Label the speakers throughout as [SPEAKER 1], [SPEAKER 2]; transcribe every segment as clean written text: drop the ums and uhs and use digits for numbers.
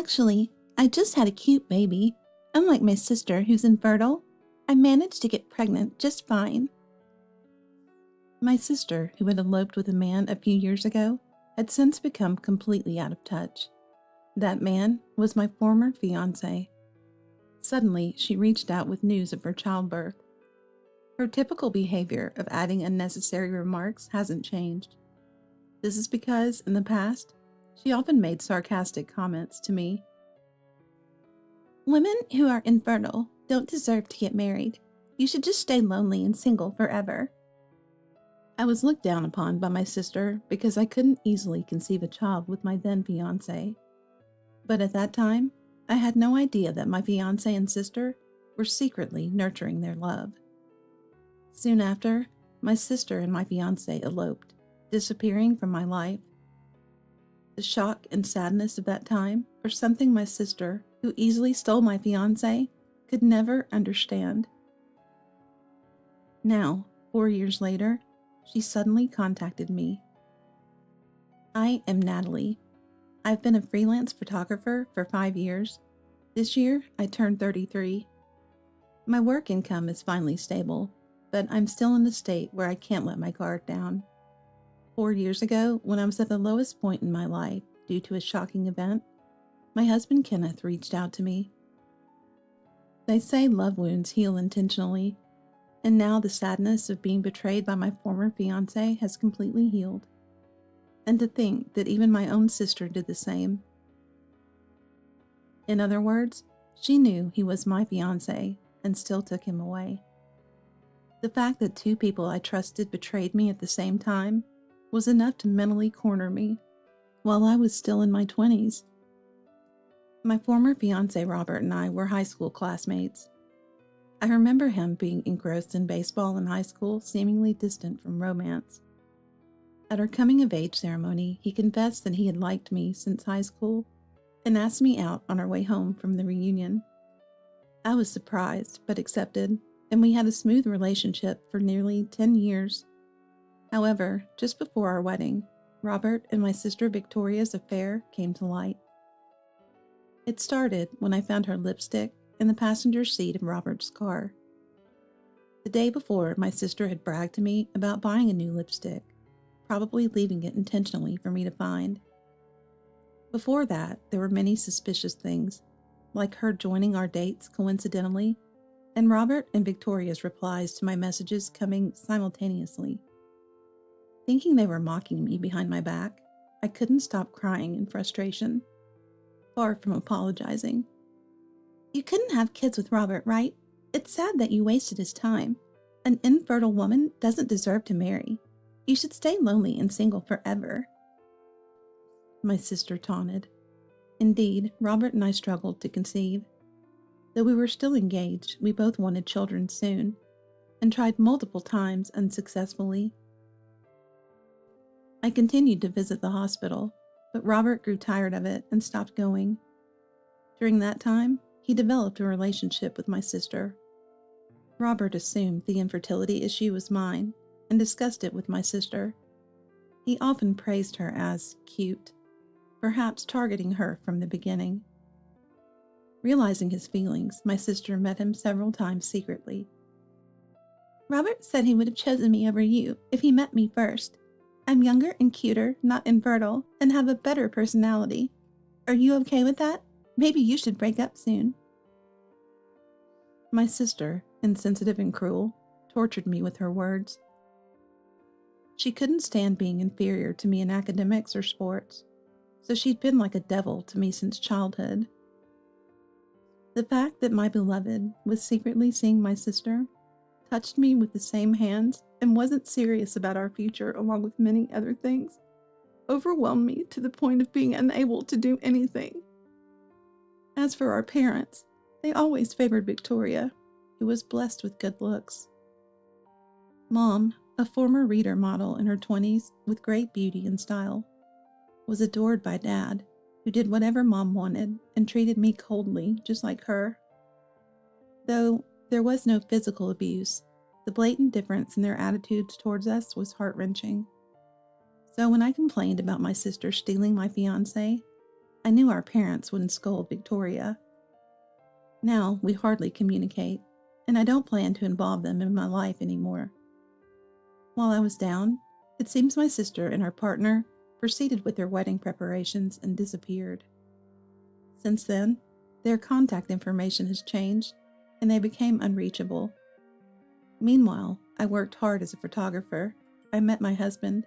[SPEAKER 1] Actually, I just had a cute baby. Unlike my sister who's infertile, I managed to get pregnant just fine. My sister, who had eloped with a man a few years ago, had since become completely out of touch. That man was my former fiance. Suddenly, she reached out with news of her childbirth. Her typical behavior of adding unnecessary remarks hasn't changed. This is because, in the past, she often made sarcastic comments to me. Women who are infertile don't deserve to get married. You should just stay lonely and single forever. I was looked down upon by my sister because I couldn't easily conceive a child with my then fiance. But at that time, I had no idea that my fiance and sister were secretly nurturing their love. Soon after, my sister and my fiance eloped, disappearing from my life. The shock and sadness of that time are something my sister, who easily stole my fiance, could never understand. Now, 4 years later, she suddenly contacted me. I am Natalie. I've been a freelance photographer for 5 years. This year, I turned 33. My work income is finally stable, but I'm still in a state where I can't let my guard down. 4 years ago, when I was at the lowest point in my life due to a shocking event, my husband Kenneth reached out to me. They say love wounds heal intentionally, and now the sadness of being betrayed by my former fiance has completely healed. And to think that even my own sister did the same. In other words, she knew he was my fiance and still took him away. The fact that two people I trusted betrayed me at the same time was enough to mentally corner me while I was still in my 20s. My former fiance Robert and I were high school classmates. I remember him being engrossed in baseball in high school, seemingly distant from romance. At our coming-of-age ceremony, he confessed that he had liked me since high school and asked me out on our way home from the reunion. I was surprised, but accepted, and we had a smooth relationship for nearly 10 years. However, just before our wedding, Robert and my sister Victoria's affair came to light. It started when I found her lipstick in the passenger seat of Robert's car. The day before, my sister had bragged to me about buying a new lipstick, probably leaving it intentionally for me to find. Before that, there were many suspicious things, like her joining our dates coincidentally, and Robert and Victoria's replies to my messages coming simultaneously. Thinking they were mocking me behind my back, I couldn't stop crying in frustration, far from apologizing. You couldn't have kids with Robert, right? It's sad that you wasted his time. An infertile woman doesn't deserve to marry. You should stay lonely and single forever. My sister taunted. Indeed, Robert and I struggled to conceive. Though we were still engaged, we both wanted children soon, and tried multiple times unsuccessfully. I continued to visit the hospital, but Robert grew tired of it and stopped going. During that time, he developed a relationship with my sister. Robert assumed the infertility issue was mine and discussed it with my sister. He often praised her as cute, perhaps targeting her from the beginning. Realizing his feelings, my sister met him several times secretly. Robert said he would have chosen me over you if he met me first. I'm younger and cuter, not infertile, and have a better personality. Are you okay with that? Maybe you should break up soon. My sister, insensitive and cruel, tortured me with her words. She couldn't stand being inferior to me in academics or sports, so she'd been like a devil to me since childhood. The fact that my beloved was secretly seeing my sister, touched me with the same hands, and wasn't serious about our future along with many other things, overwhelmed me to the point of being unable to do anything. As for our parents, they always favored Victoria, who was blessed with good looks. Mom, a former reader model in her 20s with great beauty and style, was adored by Dad, who did whatever Mom wanted and treated me coldly, just like her. Though there was no physical abuse, the blatant difference in their attitudes towards us was heart-wrenching. So when I complained about my sister stealing my fiancé, I knew our parents wouldn't scold Victoria. Now we hardly communicate, and I don't plan to involve them in my life anymore. While I was down, it seems my sister and her partner proceeded with their wedding preparations and disappeared. Since then, their contact information has changed, and they became unreachable. Meanwhile, I worked hard as a photographer. I met my husband,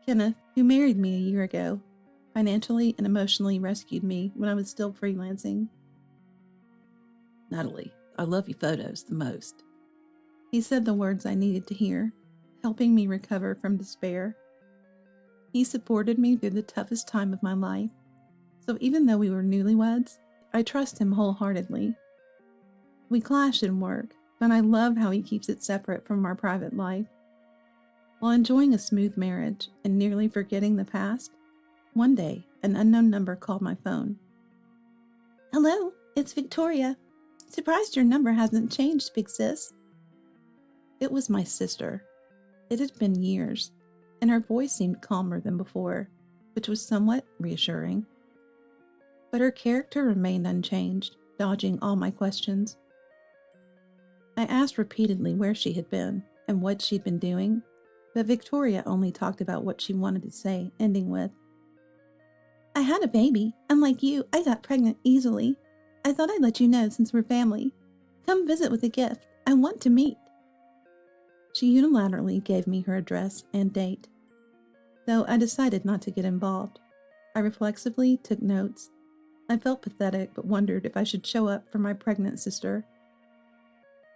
[SPEAKER 1] Kenneth, who married me a year ago, financially and emotionally rescued me when I was still freelancing.
[SPEAKER 2] Natalie, I love your photos the most.
[SPEAKER 1] He said the words I needed to hear, helping me recover from despair. He supported me through the toughest time of my life, so even though we were newlyweds, I trust him wholeheartedly. We clash in work, but I love how he keeps it separate from our private life. While enjoying a smooth marriage and nearly forgetting the past, one day an unknown number called my phone. "Hello, it's Victoria. Surprised your number hasn't changed, big sis." It was my sister. It had been years, and her voice seemed calmer than before, which was somewhat reassuring. But her character remained unchanged, dodging all my questions. I asked repeatedly where she had been and what she'd been doing, but Victoria only talked about what she wanted to say, ending with, "I had a baby. Unlike you, I got pregnant easily. I thought I'd let you know since we're family. Come visit with a gift. I want to meet." She unilaterally gave me her address and date. Though I decided not to get involved, I reflexively took notes. I felt pathetic but wondered if I should show up for my pregnant sister.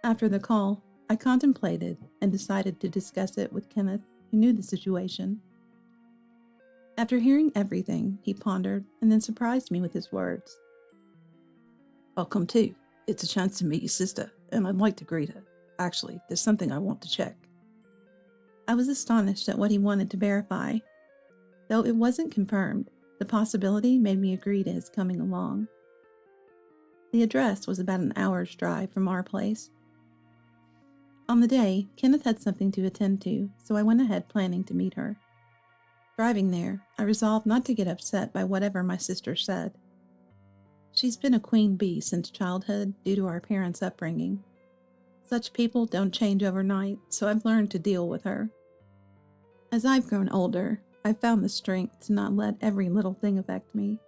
[SPEAKER 1] After the call, I contemplated and decided to discuss it with Kenneth, who knew the situation. After hearing everything, he pondered and then surprised me with his words.
[SPEAKER 2] "I'll come too. It's a chance to meet your sister, and I'd like to greet her. Actually, there's something I want to check."
[SPEAKER 1] I was astonished at what he wanted to verify. Though it wasn't confirmed, the possibility made me agree to his coming along. The address was about an hour's drive from our place. On the day, Kenneth had something to attend to, so I went ahead planning to meet her. Driving there, I resolved not to get upset by whatever my sister said. She's been a queen bee since childhood due to our parents' upbringing. Such people don't change overnight, so I've learned to deal with her. As I've grown older, I've found the strength to not let every little thing affect me.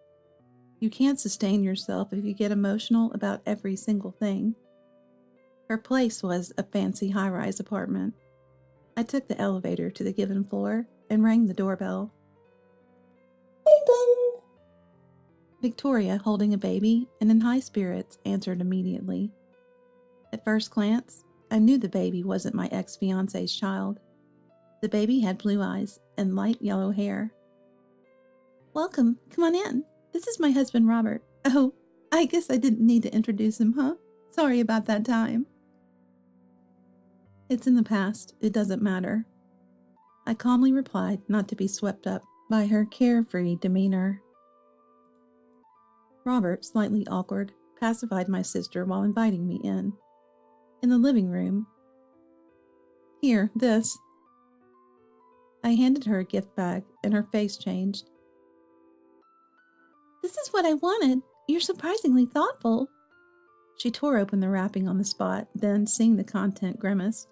[SPEAKER 1] You can't sustain yourself if you get emotional about every single thing. Her place was a fancy high-rise apartment. I took the elevator to the given floor and rang the doorbell.
[SPEAKER 3] Ding dong!
[SPEAKER 1] Victoria, holding a baby and in high spirits, answered immediately. At first glance, I knew the baby wasn't my ex-fiance's child. The baby had blue eyes and light yellow hair. "Welcome, come on in. This is my husband, Robert. Oh, I guess I didn't need to introduce him, huh? Sorry about that time." "It's in the past. It doesn't matter." I calmly replied, not to be swept up by her carefree demeanor. Robert, slightly awkward, pacified my sister while inviting me in. In the living room, "Here, this." I handed her a gift bag, and her face changed. "This is what I wanted. You're surprisingly thoughtful." She tore open the wrapping on the spot, then, seeing the content, grimaced.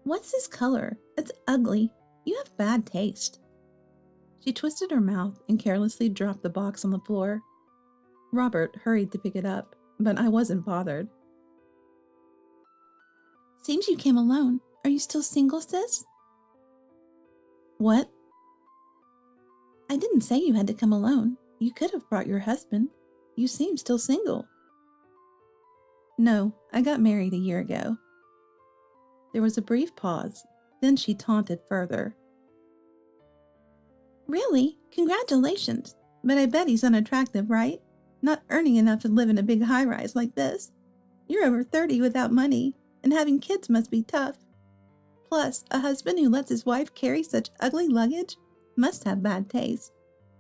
[SPEAKER 1] "What's this color? It's ugly. You have bad taste." She twisted her mouth and carelessly dropped the box on the floor. Robert hurried to pick it up, but I wasn't bothered. "Seems you came alone. Are you still single, sis?" "What?" "I didn't say you had to come alone. You could have brought your husband. You seem still single." "No, I got married a year ago." There was a brief pause, then she taunted further. "Really? Congratulations. But I bet he's unattractive, right? Not earning enough to live in a big high-rise like this. You're over 30 without money, and having kids must be tough. Plus, a husband who lets his wife carry such ugly luggage must have bad taste.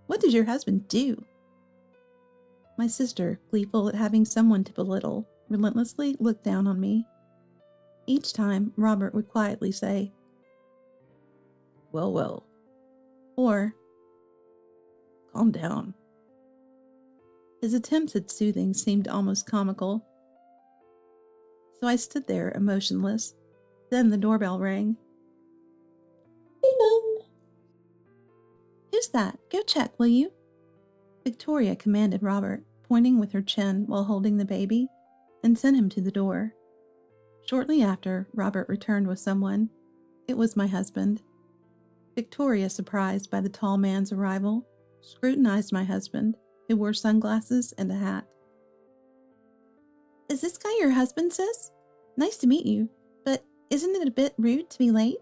[SPEAKER 1] What does your husband do?" My sister, gleeful at having someone to belittle, relentlessly looked down on me. Each time, Robert would quietly say,
[SPEAKER 2] Well, well.
[SPEAKER 1] or,
[SPEAKER 2] Calm down.
[SPEAKER 1] His attempts at soothing seemed almost comical. So I stood there emotionless. Then the doorbell rang.
[SPEAKER 3] Ding dong.
[SPEAKER 1] Who's that? Go check, will you? Victoria commanded Robert, pointing with her chin while holding the baby, and sent him to the door. Shortly after, Robert returned with someone. It was my husband. Victoria, surprised by the tall man's arrival, scrutinized my husband, who wore sunglasses and a hat. Is this guy your husband, sis? Nice to meet you, but isn't it a bit rude to be late?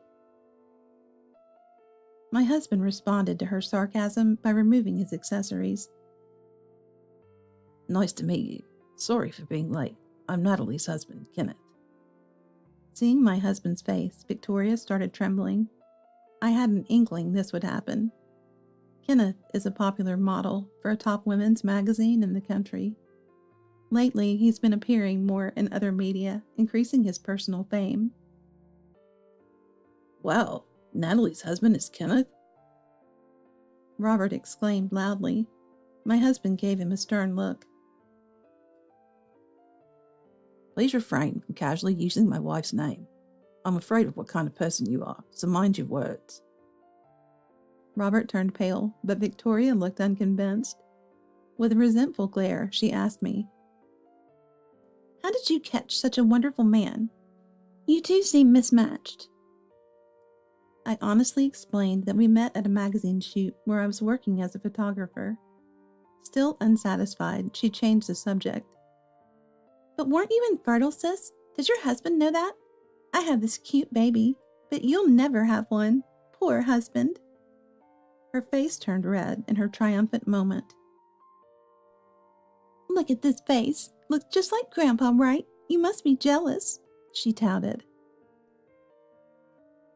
[SPEAKER 1] My husband responded to her sarcasm by removing his accessories.
[SPEAKER 2] Nice to meet you. Sorry for being late. I'm Natalie's husband, Kenneth.
[SPEAKER 1] Seeing my husband's face, Victoria started trembling. I had an inkling this would happen. Kenneth is a popular model for a top women's magazine in the country. Lately, he's been appearing more in other media, increasing his personal fame.
[SPEAKER 2] Wow, Natalie's husband is Kenneth?
[SPEAKER 1] Robert exclaimed loudly. My husband gave him a stern look.
[SPEAKER 2] Please refrain from casually using my wife's name. I'm afraid of what kind of person you are, so mind your words.
[SPEAKER 1] Robert turned pale, but Victoria looked unconvinced. With a resentful glare, she asked me, How did you catch such a wonderful man? You two seem mismatched. I honestly explained that we met at a magazine shoot where I was working as a photographer. Still unsatisfied, she changed the subject. But weren't you infertile, sis? Does your husband know that? I have this cute baby, but you'll never have one. Poor husband. Her face turned red in her triumphant moment. Look at this face. Looks just like Grandpa, right? You must be jealous, she touted.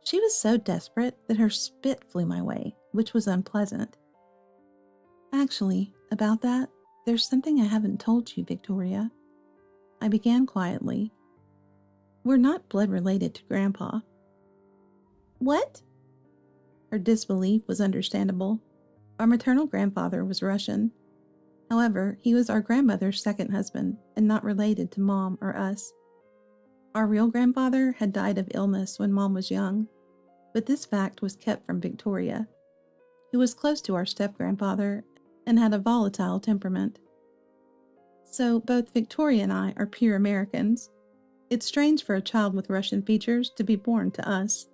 [SPEAKER 1] She was so desperate that her spit flew my way, which was unpleasant. Actually, about that, there's something I haven't told you, Victoria. I began quietly. We're not blood related to Grandpa. What? Her disbelief was understandable. Our maternal grandfather was Russian. However, he was our grandmother's second husband and not related to Mom or us. Our real grandfather had died of illness when Mom was young, but this fact was kept from Victoria, who was close to our step-grandfather and had a volatile temperament. So both Victoria and I are pure Americans. It's strange for a child with Russian features to be born to us.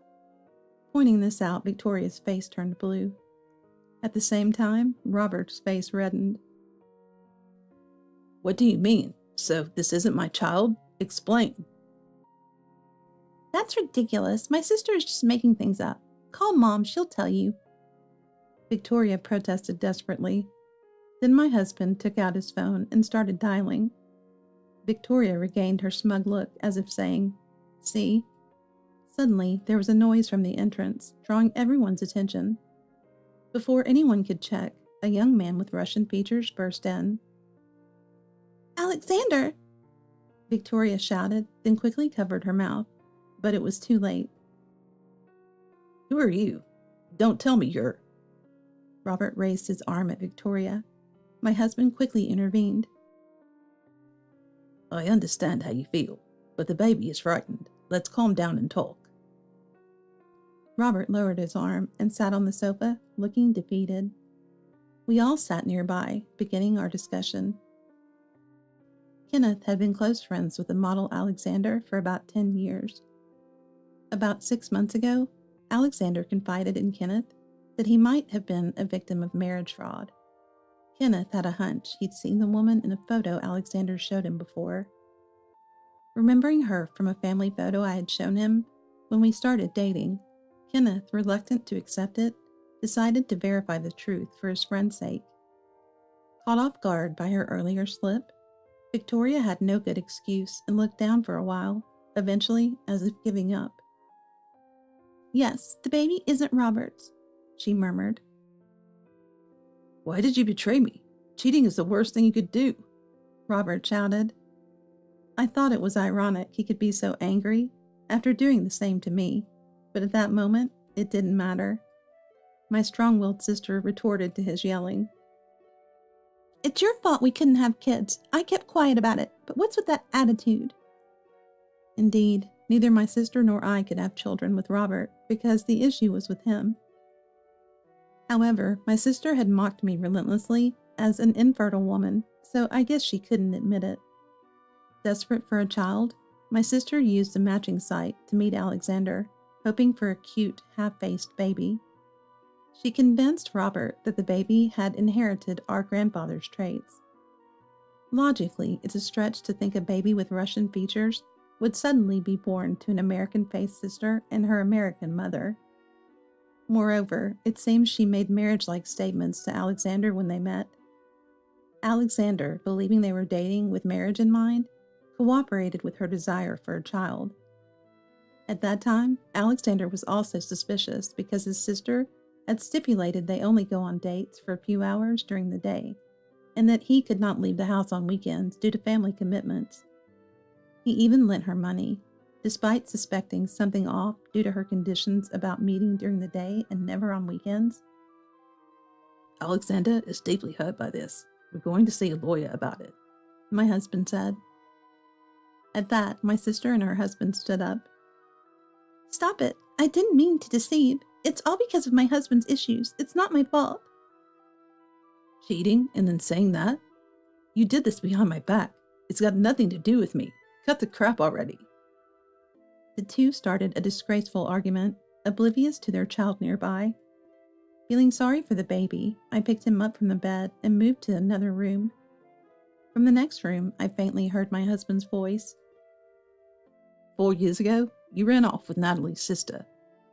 [SPEAKER 1] Pointing this out, Victoria's face turned blue. At the same time, Robert's face reddened.
[SPEAKER 2] What do you mean? So this isn't my child? Explain.
[SPEAKER 1] That's ridiculous. My sister is just making things up. Call Mom, she'll tell you. Victoria protested desperately. Then my husband took out his phone and started dialing. Victoria regained her smug look as if saying, See? Suddenly, there was a noise from the entrance, drawing everyone's attention. Before anyone could check, a young man with Russian features burst in. Alexander! Victoria shouted, then quickly covered her mouth. But it was too late.
[SPEAKER 2] Who are you? Don't tell me you're...
[SPEAKER 1] Robert raised his arm at Victoria. My husband quickly intervened.
[SPEAKER 2] I understand how you feel, but the baby is frightened. Let's calm down and talk.
[SPEAKER 1] Robert lowered his arm and sat on the sofa, looking defeated. We all sat nearby, beginning our discussion. Kenneth had been close friends with the model Alexander for about 10 years. About 6 months ago, Alexander confided in Kenneth that he might have been a victim of marriage fraud. Kenneth had a hunch he'd seen the woman in a photo Alexander showed him before. Remembering her from a family photo I had shown him when we started dating, Kenneth, reluctant to accept it, decided to verify the truth for his friend's sake. Caught off guard by her earlier slip, Victoria had no good excuse and looked down for a while, eventually as if giving up. Yes, the baby isn't Robert's, she murmured.
[SPEAKER 2] Why did you betray me? Cheating is the worst thing you could do,
[SPEAKER 1] Robert shouted. I thought it was ironic he could be so angry after doing the same to me, but at that moment, it didn't matter. My strong-willed sister retorted to his yelling. It's your fault we couldn't have kids. I kept quiet about it, but what's with that attitude? Indeed, neither my sister nor I could have children with Robert because the issue was with him. However, my sister had mocked me relentlessly as an infertile woman, so I guess she couldn't admit it. Desperate for a child, my sister used a matching site to meet Alexander, hoping for a cute, half-faced baby. She convinced Robert that the baby had inherited our grandfather's traits. Logically, it's a stretch to think a baby with Russian features would suddenly be born to an American-faced sister and her American mother. Moreover, it seems she made marriage-like statements to Alexander when they met. Alexander, believing they were dating with marriage in mind, cooperated with her desire for a child. At that time, Alexander was also suspicious because his sister had stipulated they only go on dates for a few hours during the day, and that he could not leave the house on weekends due to family commitments. He even lent her money, despite suspecting something off due to her conditions about meeting during the day and never on weekends.
[SPEAKER 2] Alexander is deeply hurt by this. We're going to see a lawyer about it,
[SPEAKER 1] my husband said. At that, my sister and her husband stood up. Stop it. I didn't mean to deceive. It's all because of my husband's issues. It's not my fault.
[SPEAKER 2] Cheating and then saying that? You did this behind my back. It's got nothing to do with me. Cut the crap already.
[SPEAKER 1] The two started a disgraceful argument, oblivious to their child nearby. Feeling sorry for the baby, I picked him up from the bed and moved to another room. From the next room, I faintly heard my husband's voice.
[SPEAKER 2] 4 years ago, you ran off with Natalie's sister,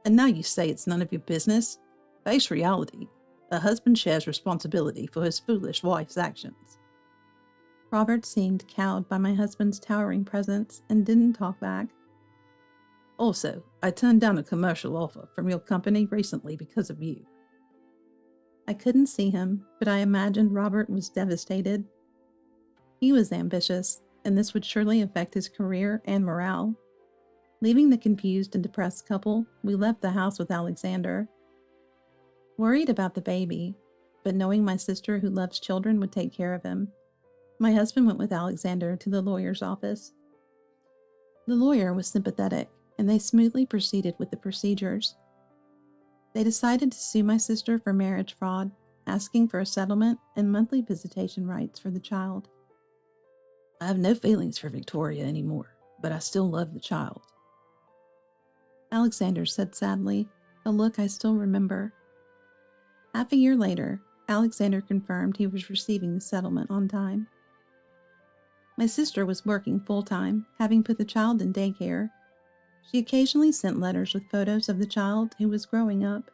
[SPEAKER 2] and now you say it's none of your business? Face reality. A husband shares responsibility for his foolish wife's actions.
[SPEAKER 1] Robert seemed cowed by my husband's towering presence and didn't talk back.
[SPEAKER 2] Also, I turned down a commercial offer from your company recently because of you.
[SPEAKER 1] I couldn't see him, but I imagined Robert was devastated. He was ambitious, and this would surely affect his career and morale. Leaving the confused and depressed couple, we left the house with Alexander. Worried about the baby, but knowing my sister who loves children would take care of him, my husband went with Alexander to the lawyer's office. The lawyer was sympathetic, and they smoothly proceeded with the procedures. They decided to sue my sister for marriage fraud, asking for a settlement and monthly visitation rights for the child.
[SPEAKER 2] I have no feelings for Victoria anymore, but I still love the child.
[SPEAKER 1] Alexander said sadly, a look I still remember. Half a year later, Alexander confirmed he was receiving the settlement on time. My sister was working full-time, having put the child in daycare. She occasionally sent letters with photos of the child who was growing up.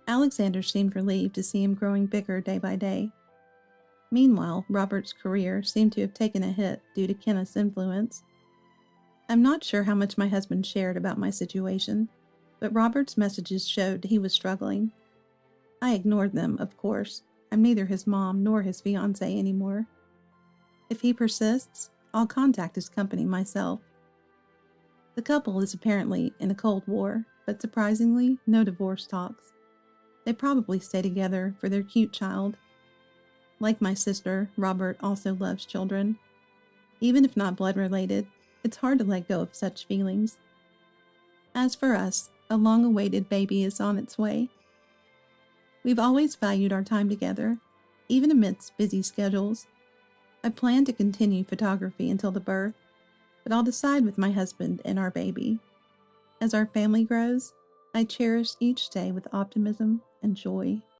[SPEAKER 1] Alexander seemed relieved to see him growing bigger day by day. Meanwhile, Robert's career seemed to have taken a hit due to Kenneth's influence. I'm not sure how much my husband shared about my situation, but Robert's messages showed he was struggling. I ignored them, of course. I'm neither his mom nor his fiancé anymore. If he persists, I'll contact his company myself. The couple is apparently in a cold war, but surprisingly, no divorce talks. They probably stay together for their cute child. Like my sister, Robert also loves children. Even if not blood-related, it's hard to let go of such feelings. As for us, a long-awaited baby is on its way. We've always valued our time together, even amidst busy schedules. I plan to continue photography until the birth, but I'll decide with my husband and our baby. As our family grows, I cherish each day with optimism and joy.